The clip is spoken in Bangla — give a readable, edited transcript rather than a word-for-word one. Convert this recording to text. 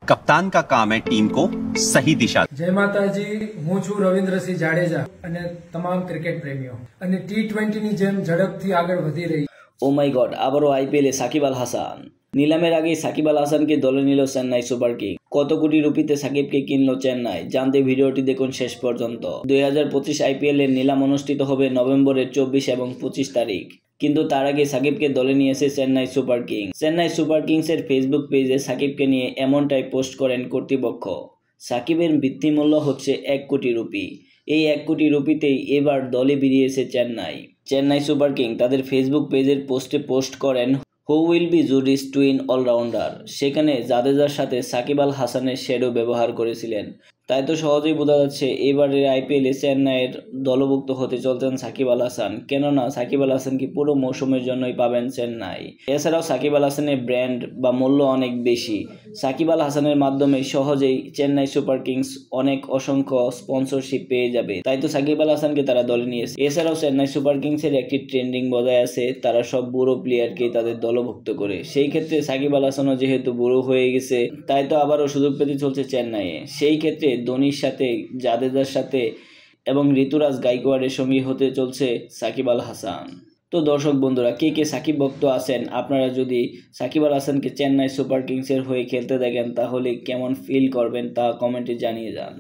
कप्तान का काम है टीम को सही दिशा। जय माताजी, હું છું રવિન્દ્રસિંહ જાડેજા અને તમામ ક્રિકેટ પ્રેમીઓ અને ટી20 ની જેમ ઝડપથી આગળ વધી રહી। ও মাই গড, আবারও আইপিএলে সাকিব আল হাসান। নিলামের আগে সাকিব আল হাসানকে দলে নিল চেন্নাই সুপার কিং। কত কোটি রুপিতে সাকিবকে কিনলো চেন্নাই, জানতে ভিডিওটি দেখুন শেষ পর্যন্ত। 2025 আইপিএল এর নিলাম অনুষ্ঠিত হবে নভেম্বরের 24 এবং 25 তারিখ। কিন্তু তার আগে সাকিবকে দলে নিয়েছে Chennai super king. Chennai super কিংসের ফেসবুক পেজে সাকিবকে নিয়ে এমনটাই পোস্ট করেন কর্তৃপক্ষ। সাকিবের ভিত্তিমূল্য হচ্ছে 1 কোটি রুপি। এই 1 কোটি রুপিতেই এবার দলে বেরিয়েছে চেন্নাই। চেন্নাই সুপার কিং তাদের ফেসবুক পেজের পোস্টে পোস্ট করেন who will be Jaddu's twin allrounder. সেখানে জাদেজার সাথে সাকিব আল হাসানের শ্যাডো ব্যবহার করেছিলেন। তাই তো সহজেই বোঝা যাচ্ছে এবারের আইপিএলে চেন্নাইয়ের দলভুক্ত হতে চলছেন সাকিব আল হাসান। কেননা সাকিব আল হাসানকে পুরো মৌসুমের জন্যই পাবেন চেন্নাই। এছাড়াও সাকিব আল হাসানের ব্র্যান্ড বা মূল্য অনেক বেশি। সাকিব আল হাসানের মাধ্যমে সহজেই চেন্নাই সুপার কিংস অসংখ্য স্পন্সরশিপ পেয়ে যাবে। তাই তো সাকিব আল হাসানকে তারা দলে নিয়েছে। এছাড়াও চেন্নাই সুপার কিংসের একটি ট্রেন্ডিং বজায় আছে, তারা সব বুড়ো প্লেয়ারকেই তাদের দলভুক্ত করে। সেই ক্ষেত্রে সাকিব আল হাসানও যেহেতু বুড়ো হয়ে গেছে, তাই তো আবারও সুযোগ পেতে চলছে চেন্নাইয়ে। সেই ক্ষেত্রে ধোনির সাথে, জাদেজার সাথে এবং ঋতুরাজ গাইকোয়াড়ের সঙ্গী হতে চলছে সাকিব আল হাসান। তো দর্শক বন্ধুরা, কে কে সাকিব ভক্ত আছেন, আপনারা যদি সাকিব আল হাসানকে চেন্নাই সুপার কিংসের হয়ে খেলতে দেখেন তাহলে কেমন ফিল করবেন তা কমেন্টে জানিয়ে যান।